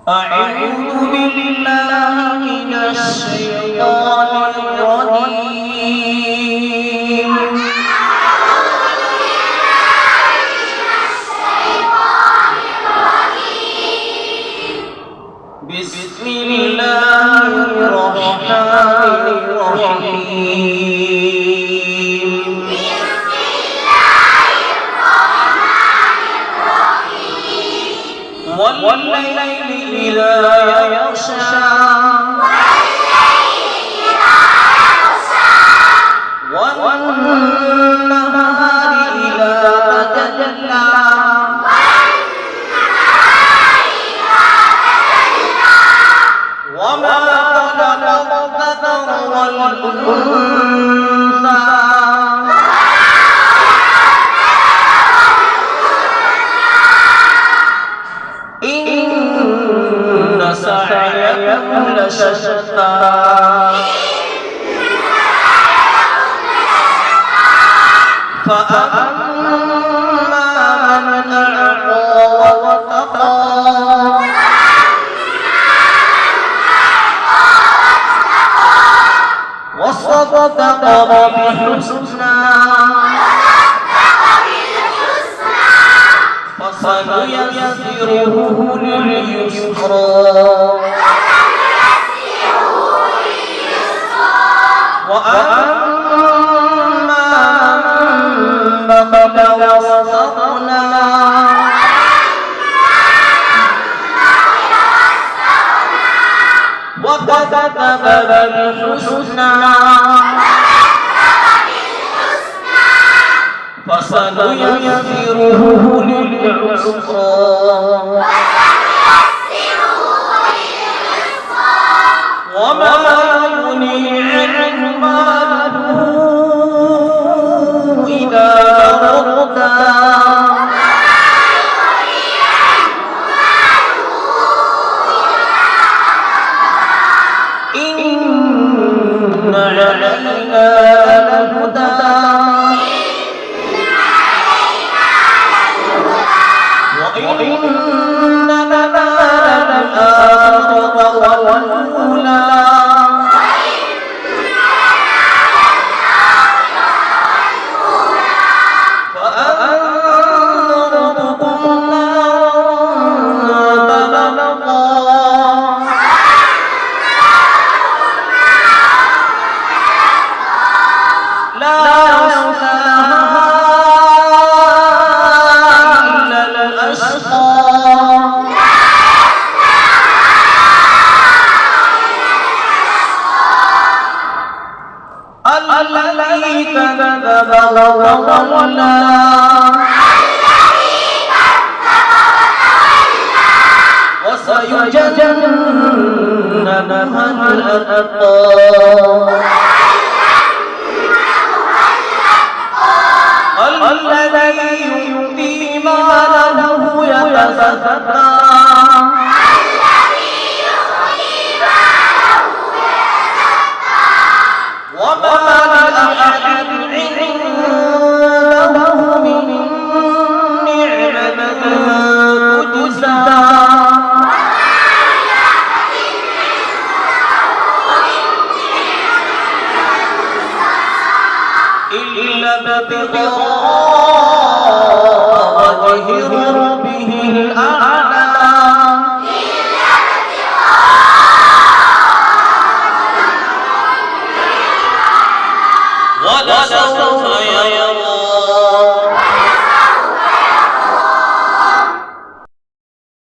أعوذ بالله من الشيطان الرجيم. بسم الله الرحمن الرحيم. والليل إذا يغشى والنهار إذا تجلى وما خلق الذكر والأنثى إن سعيكم لشتى فأما من أعطى واتقى وصدق بالحسنى فسنيسره لليسرى وأما من بخل واستغنى وكذب بالحسنى فسنيسره للعسرى وما يغني عنه ماله إذا تردى إن علينا للهدى وإن لنا للآخرة والأولى فأنذرتكم نارا تلظى لا يصلاها إلا الأشقى الذي كذب وتولى وسيجنبها الأتقى الذي يؤتي ماله يتزكى وما لأحد عنده من نعمة تجزى إلا ابتغاء وجه ربه الأعلى ولسوف يرضى